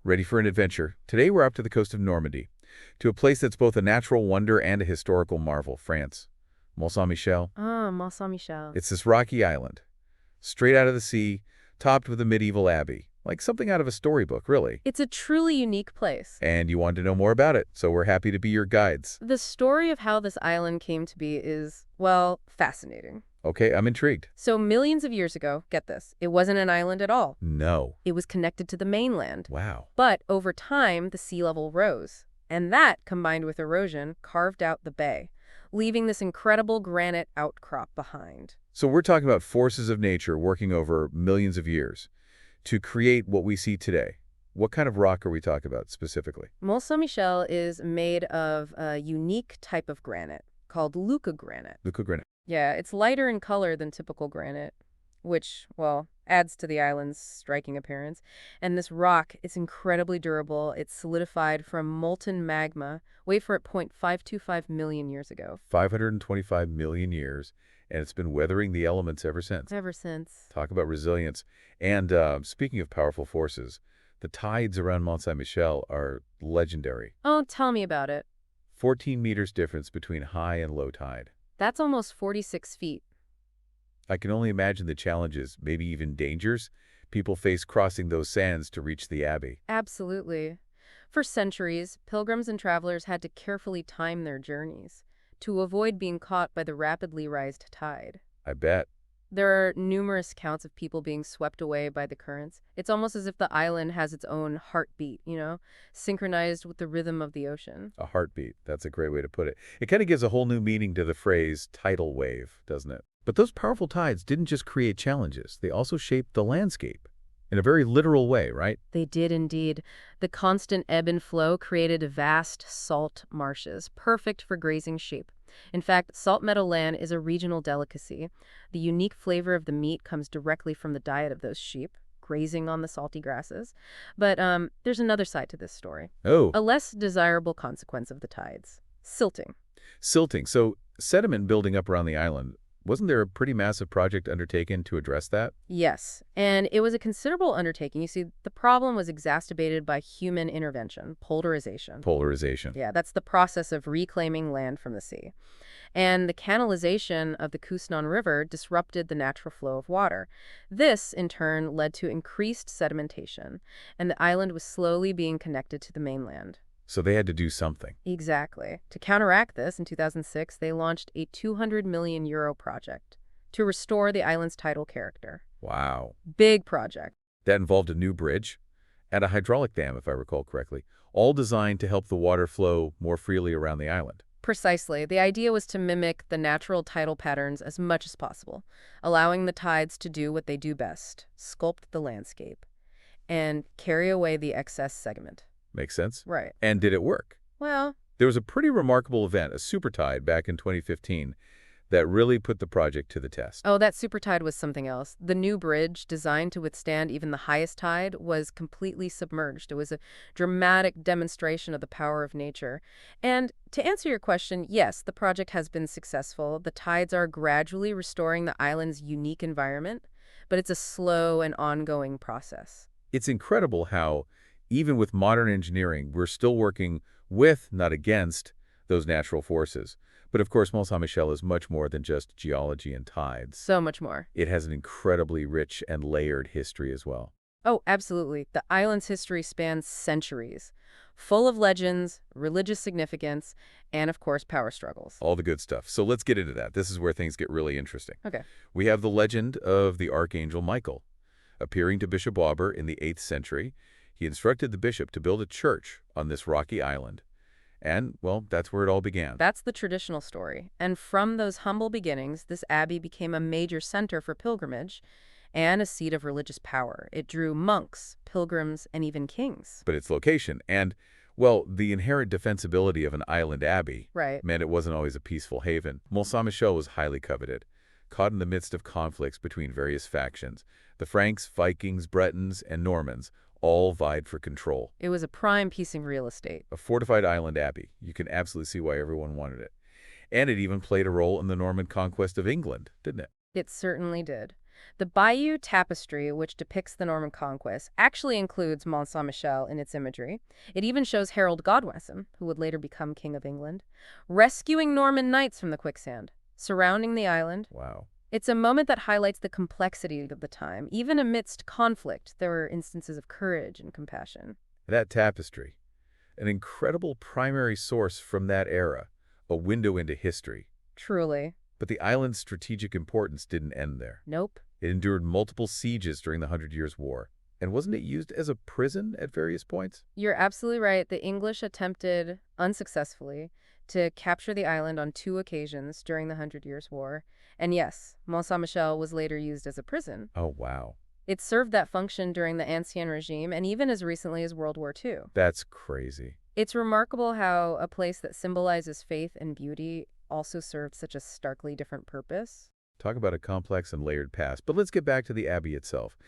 Ready for an adventure? Today we're up to the coast of Normandy, to a place that's both a natural wonder and a historical marvel, France. Mont Saint Michel. Ah, Mont Saint Michel. It's this rocky island, straight out of the sea, topped with a medieval abbey. Like something out of a storybook, really. It's a truly unique place. And you wanted to know more about it, so we're happy to be your guides. The story of how this island came to be is, well, fascinating. Okay, I'm intrigued. So millions of years ago, get this, it wasn't an island at all. No. It was connected to the mainland. Wow. But over time, the sea level rose. And that, combined with erosion, carved out the bay, leaving this incredible granite outcrop behind. So we're talking about forces of nature working over millions of years to create what we see today. What kind of rock are we talking about specifically? Mont Saint Michel is made of a unique type of granite called Luca granite. Luca granite. Yeah, it's lighter in color than typical granite, which, well, adds to the island's striking appearance. And this rock is incredibly durable. It's solidified from molten magma, wait for it, 0.525 million years ago. 525 million years, and it's been weathering the elements ever since. Ever since. Talk about resilience. And speaking of powerful forces, the tides around Mont Saint Michel are legendary. Oh, tell me about it. 14 meters difference between high and low tide. That's almost 46 feet. I can only imagine the challenges, maybe even dangers, people face crossing those sands to reach the abbey. Absolutely. For centuries, pilgrims and travelers had to carefully time their journeys to avoid being caught by the rapidly rising tide. I bet. There are numerous accounts of people being swept away by the currents. It's almost as if the island has its own heartbeat, synchronized with the rhythm of the ocean. A heartbeat. That's a great way to put it. It kind of gives a whole new meaning to the phrase tidal wave, doesn't it? But those powerful tides didn't just create challenges. They also shaped the landscape in a very literal way, right? They did indeed. The constant ebb and flow created vast salt marshes, perfect for grazing sheep. In fact, salt meadowland is a regional delicacy. The unique flavor of the meat comes directly from the diet of those sheep, grazing on the salty grasses. But there's another side to this story. Oh. A less desirable consequence of the tides. Silting. Silting. So sediment building up around the island. Wasn't there a pretty massive project undertaken to address that? Yes, and it was a considerable undertaking. You see, the problem was exacerbated by human intervention, polarization. Polarization. Yeah, that's the process of reclaiming land from the sea. And the canalization of the Couesnon River disrupted the natural flow of water. This, in turn, led to increased sedimentation, and the island was slowly being connected to the mainland. So they had to do something. Exactly. To counteract this, in 2006, they launched a €200 million project to restore the island's tidal character. Wow. Big project. That involved a new bridge and a hydraulic dam, if I recall correctly, all designed to help the water flow more freely around the island. Precisely. The idea was to mimic the natural tidal patterns as much as possible, allowing the tides to do what they do best, sculpt the landscape, and carry away the excess sediment. Makes sense? Right. And did it work? Well, There was a pretty remarkable event, a super tide back in 2015, that really put the project to the test. oh, that super tide was something else. The new bridge, designed to withstand even the highest tide, was completely submerged. It was a dramatic demonstration of the power of nature. And to answer your question, yes, the project has been successful. The tides are gradually restoring the island's unique environment, but it's a slow and ongoing process. It's incredible how, even with modern engineering, we're still working with, not against, those natural forces. But of course, Mont Saint Michel is much more than just geology and tides. So much more. It has an incredibly rich and layered history as well. Oh, absolutely. The island's history spans centuries, full of legends, religious significance, and of course, power struggles. All the good stuff. So let's get into that. This is where things get really interesting. Okay. We have the legend of the Archangel Michael. Appearing to Bishop Auber in the 8th century, he instructed the bishop to build a church on this rocky island. And, well, that's where it all began. That's the traditional story. And from those humble beginnings, this abbey became a major center for pilgrimage and a seat of religious power. It drew monks, pilgrims, and even kings. But its location and, well, the inherent defensibility of an island abbey Right. meant it wasn't always a peaceful haven. Mont Saint Michel was highly coveted, caught in the midst of conflicts between various factions. The Franks, Vikings, Bretons, and Normans all vied for control. It was a prime piece of real estate. A fortified island abbey. You can absolutely see why everyone wanted it. And it even played a role in the Norman conquest of England, didn't it? It certainly did. The Bayeux Tapestry, which depicts the Norman conquest, actually includes Mont Saint Michel in its imagery. It even shows Harold Godwinson, who would later become King of England, rescuing Norman knights from the quicksand, surrounding the island. Wow. It's a moment that highlights the complexity of the time. Even amidst conflict, there were instances of courage and compassion. That tapestry, an incredible primary source from that era, a window into history. Truly. But the island's strategic importance didn't end there. Nope. It endured multiple sieges during the Hundred Years' War. And wasn't it used as a prison at various points? You're absolutely right. The English attempted, unsuccessfully, to capture the island on 2 occasions during the Hundred Years' War. And yes, Mont Saint Michel was later used as a prison. Oh, wow. It served that function during the Ancien regime and even as recently as World War II. That's crazy. It's remarkable how a place that symbolizes faith and beauty also served such a starkly different purpose. Talk about a complex and layered past. But let's get back to the Abbey itself.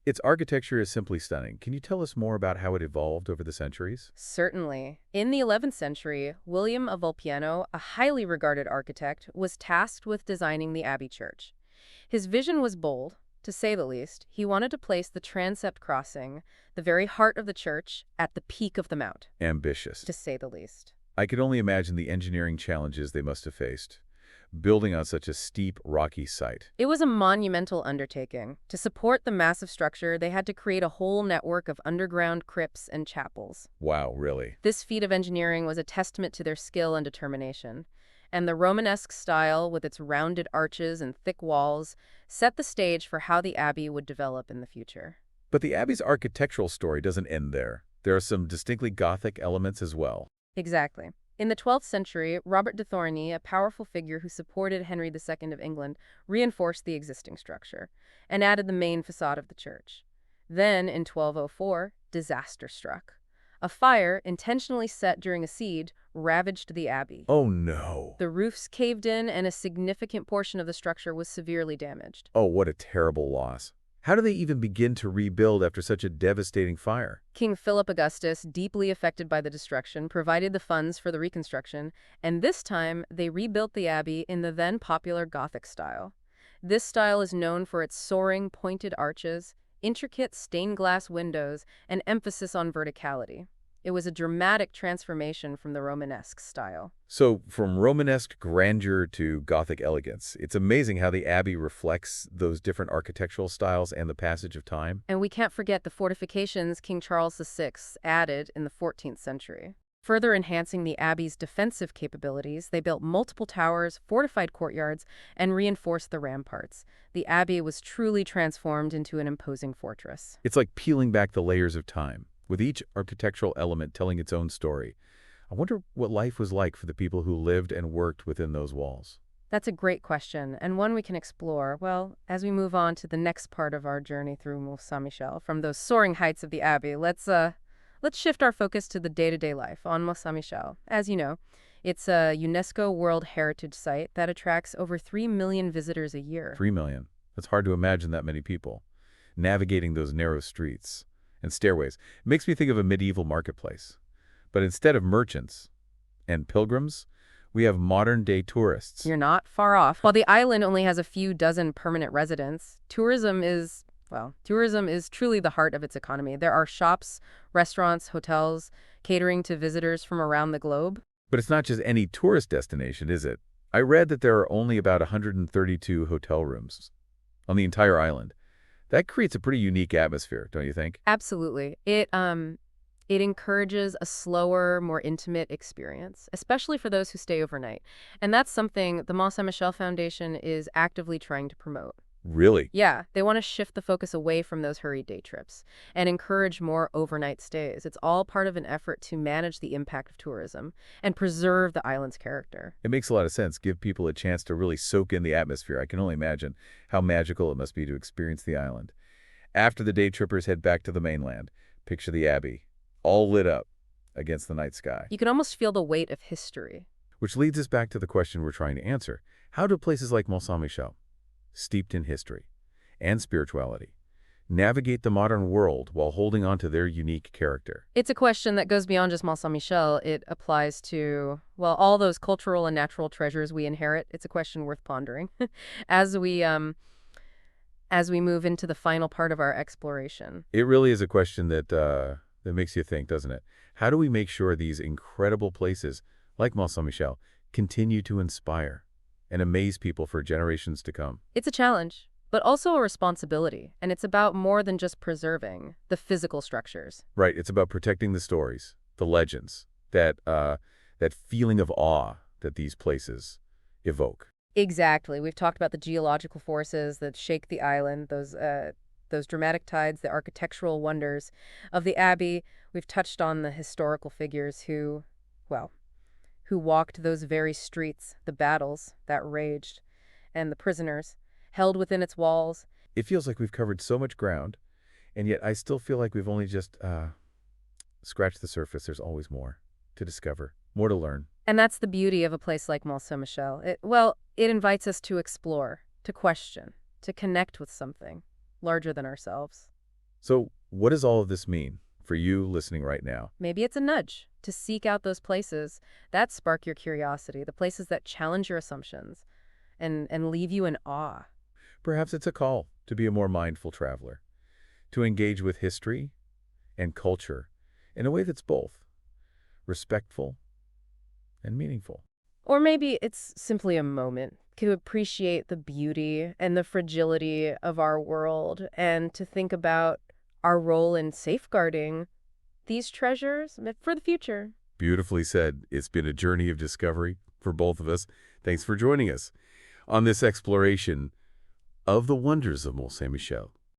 Its architecture is simply stunning. Can you tell us more about how it evolved over the centuries? Certainly. In the 11th century, William of Vulpiano, a highly regarded architect, was tasked with designing the Abbey church. His vision was bold, to say the least. He wanted to place the transept crossing, the very heart of the church, at the peak of the mount. Ambitious. To say the least. I could only imagine the engineering challenges they must have faced, building on such a steep, rocky site. It was a monumental undertaking. To support the massive structure, they had to create a whole network of underground crypts and chapels. Wow, really? This feat of engineering was a testament to their skill and determination. And the Romanesque style, with its rounded arches and thick walls, set the stage for how the Abbey would develop in the future. But the Abbey's architectural story doesn't end there. There are some distinctly Gothic elements as well. Exactly. In the 12th century, Robert de Thorny, a powerful figure who supported Henry II of England, reinforced the existing structure and added the main facade of the church. Then, in 1204, disaster struck. A fire, intentionally set during a siege, ravaged the abbey. Oh, no. The roofs caved in and a significant portion of the structure was severely damaged. Oh, what a terrible loss. How do they even begin to rebuild after such a devastating fire? King Philip Augustus, deeply affected by the destruction, provided the funds for the reconstruction, and this time they rebuilt the abbey in the then popular Gothic style. This style is known for its soaring, pointed arches, intricate stained glass windows, and emphasis on verticality. It was a dramatic transformation from the Romanesque style. So, from Romanesque grandeur to Gothic elegance, it's amazing how the Abbey reflects those different architectural styles and the passage of time. And we can't forget the fortifications King Charles VI added in the 14th century. Further enhancing the Abbey's defensive capabilities, they built multiple towers, fortified courtyards, and reinforced the ramparts. The Abbey was truly transformed into an imposing fortress. It's like peeling back the layers of time, with each architectural element telling its own story. I wonder what life was like for the people who lived and worked within those walls. That's a great question, and one we can explore, well, as we move on to the next part of our journey through Mont Saint Michel. From those soaring heights of the Abbey, let's shift our focus to the day-to-day life on Mont Saint Michel. As you know, it's a UNESCO World Heritage Site that attracts over 3 million visitors a year. 3 million. It's hard to imagine that many people navigating those narrow streets and stairways. It makes me think of a medieval marketplace. But instead of merchants and pilgrims, we have modern-day tourists. You're not far off. While the island only has a few dozen permanent residents, tourism is truly the heart of its economy. There are shops, restaurants, hotels, catering to visitors from around the globe. But it's not just any tourist destination, is it? I read that there are only about 132 hotel rooms on the entire island. That creates a pretty unique atmosphere, don't you think? Absolutely. It encourages a slower, more intimate experience, especially for those who stay overnight. And that's something the Mont Saint Michel Foundation is actively trying to promote. Really? Yeah, they want to shift the focus away from those hurried day trips and encourage more overnight stays. It's all part of an effort to manage the impact of tourism and preserve the island's character. It makes a lot of sense. Give people a chance to really soak in the atmosphere. I can only imagine how magical it must be to experience the island. After the day trippers head back to the mainland, picture the Abbey, all lit up against the night sky. You can almost feel the weight of history. Which leads us back to the question we're trying to answer. How do places like Mont Saint Michel, steeped in history and spirituality, navigate the modern world while holding on to their unique character? It's a question that goes beyond just Mont Saint Michel. It applies to, well, all those cultural and natural treasures we inherit. It's a question worth pondering. As we as we move into the final part of our exploration. It really is a question that makes you think, doesn't it? How do we make sure these incredible places, like Mont Saint Michel, continue to inspire and amaze people for generations to come? It's a challenge, but also a responsibility, and it's about more than just preserving the physical structures. Right, it's about protecting the stories, the legends, that feeling of awe that these places evoke. Exactly. We've talked about the geological forces that shake the island, those dramatic tides, the architectural wonders of the Abbey. We've touched on the historical figures well, who walked those very streets, the battles that raged, and the prisoners held within its walls. It feels like we've covered so much ground, and yet I still feel like we've only just scratched the surface. There's always more to discover, more to learn. And that's the beauty of a place like Mont Saint Michel. It invites us to explore, to question, to connect with something larger than ourselves. So what does all of this mean for you listening right now? Maybe it's a nudge to seek out those places that spark your curiosity, the places that challenge your assumptions and leave you in awe. Perhaps it's a call to be a more mindful traveler, to engage with history and culture in a way that's both respectful and meaningful. Or maybe it's simply a moment to appreciate the beauty and the fragility of our world and to think about our role in safeguarding these treasures for the future. Beautifully said. It's been a journey of discovery for both of us. Thanks for joining us on this exploration of the wonders of Mont Saint Michel.